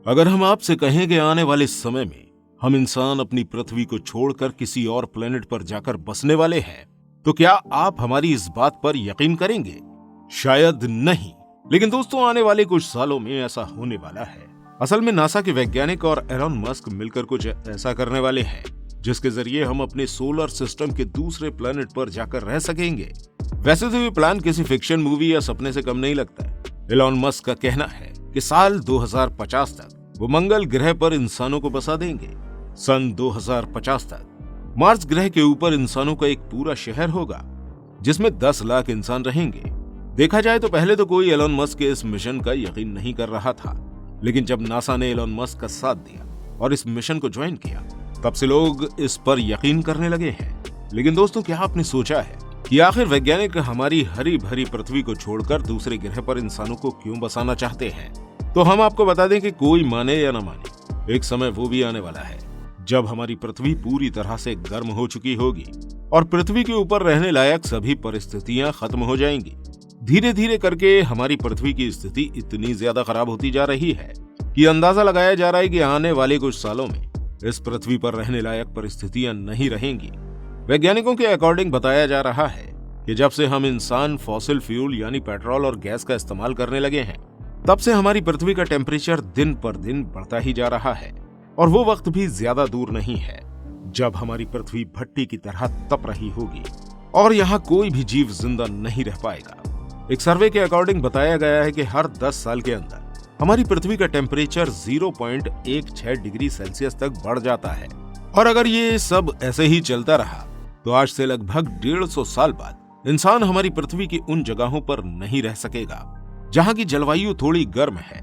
अगर हम आपसे कहें कि आने वाले समय में हम इंसान अपनी पृथ्वी को छोड़कर किसी और प्लेनेट पर जाकर बसने वाले हैं, तो क्या आप हमारी इस बात पर यकीन करेंगे? शायद नहीं। लेकिन दोस्तों, आने वाले कुछ सालों में ऐसा होने वाला है। असल में नासा के वैज्ञानिक और एलन मस्क मिलकर कुछ ऐसा करने वाले हैं जिसके जरिए हम अपने सोलर सिस्टम के दूसरे प्लेनेट पर जाकर रह सकेंगे। वैसे तो ये प्लान किसी फिक्शन मूवी या सपने से कम नहीं लगता है। एलन मस्क का कहना है कि साल 2050 तक वो मंगल ग्रह पर इंसानों को बसा देंगे। सन 2050 तक मार्स ग्रह के ऊपर इंसानों का एक पूरा शहर होगा जिसमें 10 लाख इंसान रहेंगे। देखा जाए तो पहले तो कोई एलन मस्क के इस मिशन का यकीन नहीं कर रहा था, लेकिन जब नासा ने एलन मस्क का साथ दिया और इस मिशन को ज्वाइन किया, तब से लोग इस पर यकीन करने लगे हैं। लेकिन दोस्तों, क्या आपने सोचा है कि आखिर वैज्ञानिक हमारी हरी भरी पृथ्वी को छोड़कर दूसरे ग्रह पर इंसानों को क्यों बसाना चाहते हैं? तो हम आपको बता दें कि कोई माने या न माने, एक समय वो भी आने वाला है जब हमारी पृथ्वी पूरी तरह से गर्म हो चुकी होगी और पृथ्वी के ऊपर रहने लायक सभी परिस्थितियां खत्म हो जाएंगी। धीरे धीरे करके हमारी पृथ्वी की स्थिति इतनी ज्यादा खराब होती जा रही है कि अंदाजा लगाया जा रहा है कि आने वाले कुछ सालों में इस पृथ्वी पर रहने लायक परिस्थितियां नहीं रहेंगी। वैज्ञानिकों के अकॉर्डिंग बताया जा रहा है कि जब से हम इंसान फॉसिल फ्यूल यानी पेट्रोल और गैस का इस्तेमाल करने लगे हैं, तब से हमारी पृथ्वी का टेम्परेचर दिन पर दिन बढ़ता ही जा रहा है और वो वक्त भी ज्यादा दूर नहीं है जब हमारी पृथ्वी भट्टी की तरह तप रही होगी और यहाँ कोई भी जीव जिंदा नहीं रह पाएगा। एक सर्वे के अकॉर्डिंग बताया गया है कि हर 10 साल के अंदर हमारी पृथ्वी का टेम्परेचर 0.16 डिग्री सेल्सियस तक बढ़ जाता है। और अगर ये सब ऐसे ही चलता रहा तो आज से लगभग 150 साल बाद इंसान हमारी पृथ्वी की उन जगहों पर नहीं रह सकेगा जहां की जलवायु थोड़ी गर्म है।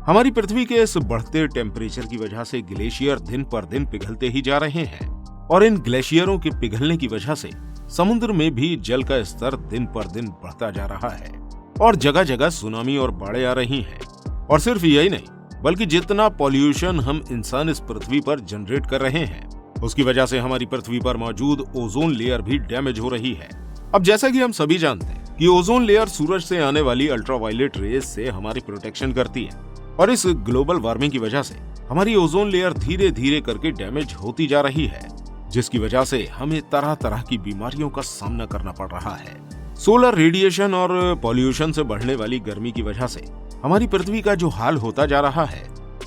हमारी पृथ्वी के इस बढ़ते टेम्परेचर की वजह से ग्लेशियर दिन पर दिन पिघलते ही जा रहे हैं और इन ग्लेशियरों के पिघलने की वजह से समुद्र में भी जल का स्तर दिन पर दिन बढ़ता जा रहा है और जगह जगह सुनामी और बाढ़ें आ रही हैं। और सिर्फ यही नहीं, बल्कि जितना पॉल्यूशन हम इंसान इस पृथ्वी पर जनरेट कर रहे हैं, उसकी वजह से हमारी पृथ्वी पर मौजूद ओजोन लेयर भी डैमेज हो रही है। अब जैसा कि हम सभी जानते हैं कि ओजोन लेयर सूरज से आने वाली अल्ट्रावायलेट रेज से हमारी प्रोटेक्शन करती है और इस ग्लोबल वार्मिंग की वजह से हमारी ओजोन लेयर धीरे धीरे करके डैमेज होती जा रही है, जिसकी वजह से हमें तरह तरह की बीमारियों का सामना करना पड़ रहा है। सोलर रेडिएशन और पॉल्यूशन से बढ़ने वाली गर्मी की वजह से हमारी पृथ्वी का जो हाल होता जा रहा है,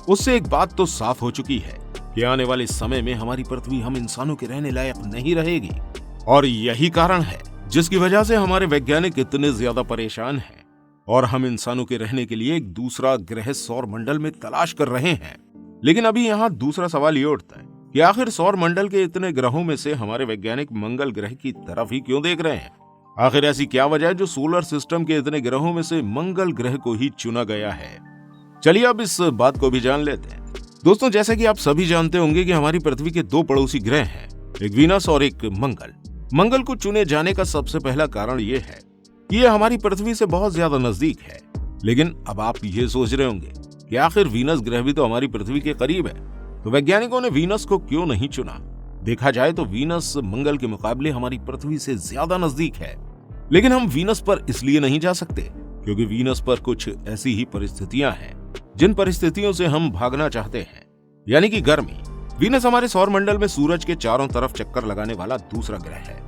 उससे एक बात तो साफ हो चुकी है कि आने वाले समय में हमारी पृथ्वी हम इंसानों के रहने लायक नहीं रहेगी। और यही कारण है जिसकी वजह से हमारे वैज्ञानिक इतने ज्यादा परेशान हैं और हम इंसानों के रहने के लिए एक दूसरा ग्रह सौर मंडल में तलाश कर रहे हैं। लेकिन अभी यहाँ दूसरा सवाल ये उठता है कि आखिर सौर मंडल के इतने ग्रहों में से हमारे वैज्ञानिक मंगल ग्रह की तरफ ही क्यों देख रहे हैं? आखिर ऐसी क्या वजह है जो सोलर सिस्टम के इतने ग्रहों में से मंगल ग्रह को ही चुना गया है? चलिए अब इस बात को भी जान लेते हैं। दोस्तों, जैसा कि आप सभी जानते होंगे कि हमारी पृथ्वी के 2 पड़ोसी ग्रह हैं, एक वीनस और एक मंगल। मंगल को चुने जाने का सबसे पहला कारण ये है कि ये हमारी पृथ्वी से बहुत ज्यादा नजदीक है। लेकिन अब आप ये सोच रहे होंगे कि आखिर वीनस ग्रह भी तो हमारी पृथ्वी के करीब है, तो वैज्ञानिकों ने वीनस को क्यों नहीं चुना? देखा जाए तो वीनस मंगल के मुकाबले हमारी पृथ्वी से ज्यादा नजदीक है, लेकिन हम वीनस पर इसलिए नहीं जा सकते क्योंकि वीनस पर कुछ ऐसी ही परिस्थितियां हैं जिन परिस्थितियों से हम भागना चाहते हैं, यानी कि गर्मी। वीनस हमारे सौर मंडल में सूरज के चारों तरफ चक्कर लगाने वाला दूसरा ग्रह है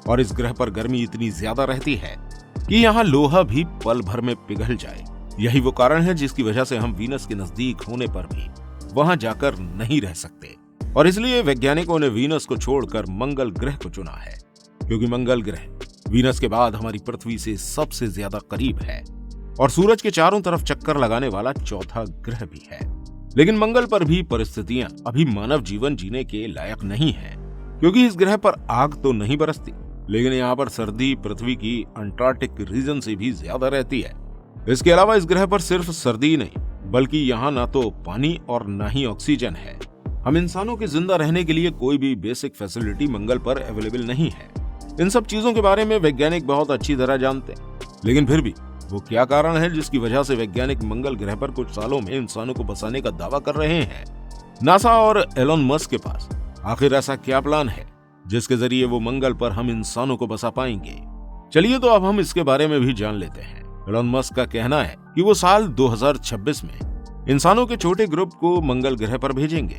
और इस ग्रह पर गर्मी इतनी ज्यादा रहती है कि यहाँ लोहा भी पल भर में पिघल जाए। यही वो कारण है जिसकी वजह से हम वीनस के नजदीक होने पर भी वहां जाकर नहीं रह सकते और इसलिए वैज्ञानिकों ने वीनस को छोड़कर मंगल ग्रह को चुना है, क्योंकि मंगल ग्रह वीनस के बाद हमारी पृथ्वी से सबसे ज्यादा करीब है और सूरज के चारों तरफ चक्कर लगाने वाला चौथा ग्रह भी है। लेकिन मंगल पर भी परिस्थितियां अभी मानव जीवन जीने के लायक नहीं है, क्योंकि इस ग्रह पर आग तो नहीं बरसती, लेकिन यहाँ पर सर्दी पृथ्वी की अंटार्कटिक रीजन से भी ज्यादा रहती है। इसके अलावा इस ग्रह पर सिर्फ सर्दी नहीं, बल्कि यहाँ ना तो पानी और ना ही ऑक्सीजन है। हम इंसानों के जिंदा रहने के लिए कोई भी बेसिक फैसिलिटी मंगल पर अवेलेबल नहीं है। इन सब चीजों के बारे में वैज्ञानिक बहुत अच्छी तरह जानते हैं, लेकिन फिर भी वो क्या कारण है जिसकी वजह से वैज्ञानिक मंगल ग्रह पर कुछ सालों में इंसानों को बसाने का दावा कर रहे हैं? नासा और एलन मस्क के पास आखिर ऐसा क्या प्लान है जिसके जरिए वो मंगल पर हम इंसानों को बसा पाएंगे? चलिए तो अब हम इसके बारे में भी जान लेते हैं। एलन मस्क का कहना है कि वो साल 2026 में इंसानों के छोटे ग्रुप को मंगल ग्रह पर भेजेंगे।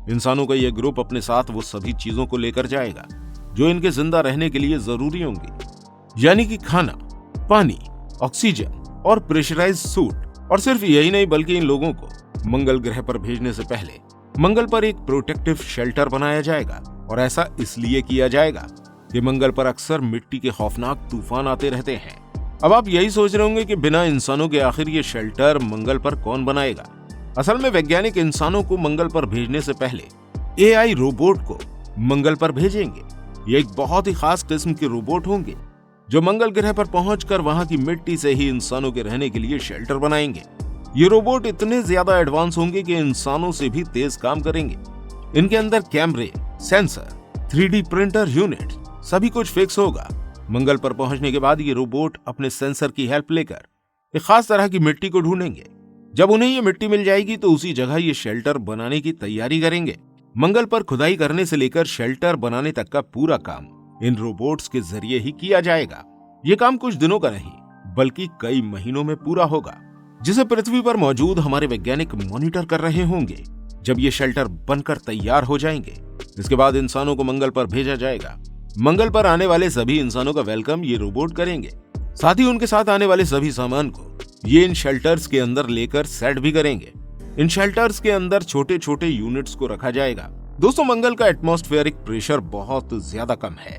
इंसानों का यह ग्रुप अपने साथ वो सभी चीजों को लेकर जाएगा जो इनके जिंदा रहने के लिए जरूरी होंगी, यानी कि खाना, पानी, ऑक्सीजन और प्रेशराइज सूट। और सिर्फ यही नहीं बल्कि इन लोगों को मंगल ग्रह पर भेजने से पहले मंगल पर एक प्रोटेक्टिव शेल्टर बनाया जाएगा। और ऐसा इसलिए किया जाएगा कि मंगल पर अक्सर मिट्टी के खौफनाक तूफान आते रहते हैं। अब आप यही सोच रहे होंगे कि बिना इंसानों के आखिर ये शेल्टर मंगल पर कौन बनाएगा। असल में वैज्ञानिक इंसानों को मंगल पर भेजने से पहले एआई रोबोट को मंगल पर भेजेंगे। ये एक बहुत ही खास किस्म के रोबोट होंगे जो मंगल ग्रह पर पहुंचकर वहां की मिट्टी से ही इंसानों के रहने के लिए शेल्टर बनाएंगे। ये रोबोट इतने ज्यादा एडवांस होंगे कि इंसानों से भी तेज काम करेंगे। इनके अंदर कैमरे, सेंसर, 3D प्रिंटर यूनिट सभी कुछ फिक्स होगा। मंगल पर पहुंचने के बाद ये रोबोट अपने सेंसर की हेल्प लेकर एक खास तरह की मिट्टी को ढूंढेंगे। जब उन्हें ये मिट्टी मिल जाएगी तो उसी जगह ये शेल्टर बनाने की तैयारी करेंगे। मंगल पर खुदाई करने से लेकर शेल्टर बनाने तक का पूरा काम इन रोबोट्स के जरिए ही किया जाएगा। ये काम कुछ दिनों का नहीं बल्कि कई महीनों में पूरा होगा, जिसे पृथ्वी पर मौजूद हमारे वैज्ञानिक मॉनिटर कर रहे होंगे। जब ये शेल्टर बनकर तैयार हो जाएंगे, इसके बाद इंसानों को मंगल पर भेजा जाएगा। मंगल पर आने वाले सभी इंसानों का वेलकम ये रोबोट करेंगे। साथ ही उनके साथ आने वाले सभी सामान को ये इन शेल्टर्स के अंदर लेकर सेट भी करेंगे। इन शेल्टर्स के अंदर छोटे छोटे यूनिट्स को रखा जाएगा। दोस्तों, मंगल का एटमॉस्फेरिक प्रेशर बहुत ज्यादा कम है।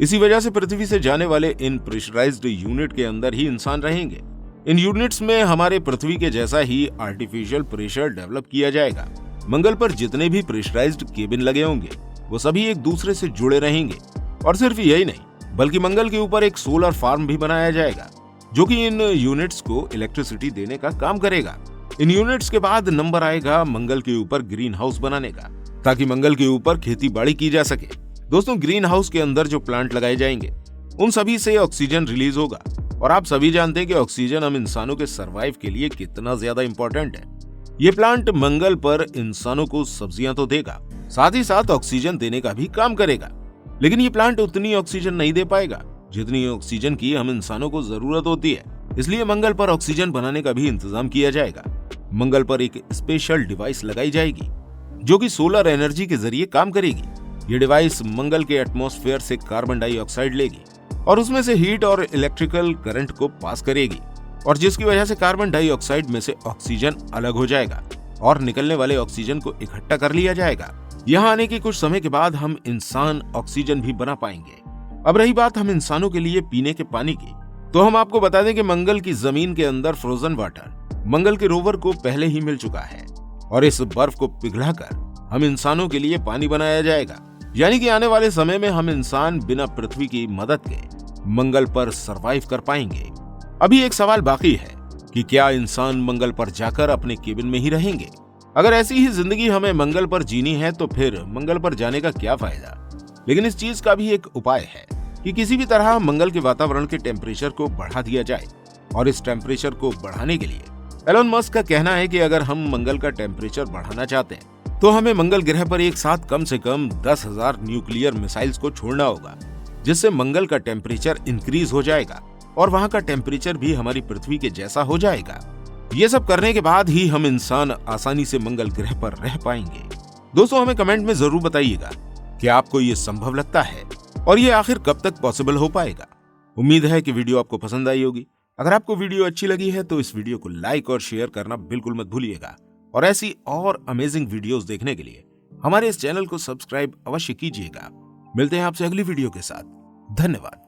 इसी वजह से पृथ्वी से जाने वाले इन प्रेशराइज्ड यूनिट के अंदर ही इंसान रहेंगे। इन यूनिट्स में हमारे पृथ्वी के जैसा ही आर्टिफिशियल प्रेशर डेवलप किया जाएगा। मंगल पर जितने भी प्रेशराइज्ड केबिन लगे होंगे वो सभी एक दूसरे से जुड़े रहेंगे। और सिर्फ यही नहीं बल्कि मंगल के ऊपर एक सोलर फार्म भी बनाया जाएगा जो कि इन यूनिट्स को इलेक्ट्रिसिटी देने का काम करेगा। इन यूनिट्स के बाद नंबर आएगा मंगल के ऊपर ग्रीन हाउस बनाने का, ताकि मंगल के ऊपर खेती बाड़ी की जा सके। दोस्तों, ग्रीन हाउस के अंदर जो प्लांट लगाए जाएंगे उन सभी से ऑक्सीजन रिलीज होगा। और आप सभी जानते हैं कि ऑक्सीजन हम इंसानों के सर्वाइव के लिए कितना ज्यादा इंपॉर्टेंट है। ये प्लांट मंगल पर इंसानों को सब्जियां तो देगा, साथ ही साथ ऑक्सीजन देने का भी काम करेगा। लेकिन ये प्लांट उतनी ऑक्सीजन नहीं दे पाएगा जितनी ऑक्सीजन की हम इंसानों को जरूरत होती है। इसलिए मंगल पर ऑक्सीजन बनाने का भी इंतजाम किया जाएगा। मंगल पर एक स्पेशल डिवाइस लगाई जाएगी जो कि सोलर एनर्जी के जरिए काम करेगी। ये डिवाइस मंगल के एटमॉस्फेयर से कार्बन डाइऑक्साइड लेगी और उसमें से हीट और इलेक्ट्रिकल करंट को पास करेगी, और जिसकी वजह से कार्बन डाइऑक्साइड में से ऑक्सीजन अलग हो जाएगा और निकलने वाले ऑक्सीजन को इकट्ठा कर लिया जाएगा। यहाँ आने के कुछ समय के बाद हम इंसान ऑक्सीजन भी बना पाएंगे। अब रही बात हम इंसानों के लिए पीने के पानी की, तो हम आपको बता दें कि मंगल की जमीन के अंदर फ्रोजन वाटर मंगल के रोवर को पहले ही मिल चुका है और इस बर्फ को पिघलाकर हम इंसानों के लिए पानी बनाया जाएगा। यानी कि आने वाले समय में हम इंसान बिना पृथ्वी की मदद के मंगल पर सरवाइव कर पाएंगे। अभी एक सवाल बाकी है कि क्या इंसान मंगल पर जाकर अपने केबिन में ही रहेंगे? अगर ऐसी ही जिंदगी हमें मंगल पर जीनी है तो फिर मंगल पर जाने का क्या फायदा? लेकिन इस चीज का भी एक उपाय है कि किसी भी तरह मंगल के वातावरण के टेम्परेचर को बढ़ा दिया जाए। और इस टेम्परेचर को बढ़ाने के लिए एलोन मस्क का कहना है कि अगर हम मंगल का टेम्परेचर बढ़ाना चाहते हैं तो हमें मंगल ग्रह पर एक साथ कम से कम 10,000 न्यूक्लियर मिसाइल्स को छोड़ना होगा, जिससे मंगल का टेम्परेचर इंक्रीज हो जाएगा और वहां का टेम्परेचर भी हमारी पृथ्वी के जैसा हो जाएगा। ये सब करने के बाद ही हम इंसान आसानी से मंगल ग्रह पर रह पाएंगे। दोस्तों, हमें कमेंट में जरूर बताइएगा कि आपको ये संभव लगता है और ये आखिर कब तक पॉसिबल हो पाएगा। उम्मीद है कि वीडियो आपको पसंद आई होगी। अगर आपको वीडियो अच्छी लगी है तो इस वीडियो को लाइक और शेयर करना बिल्कुल मत भूलिएगा। और ऐसी और अमेजिंग वीडियोस देखने के लिए हमारे इस चैनल को सब्सक्राइब अवश्य कीजिएगा। मिलते हैं आपसे अगली वीडियो के साथ। धन्यवाद।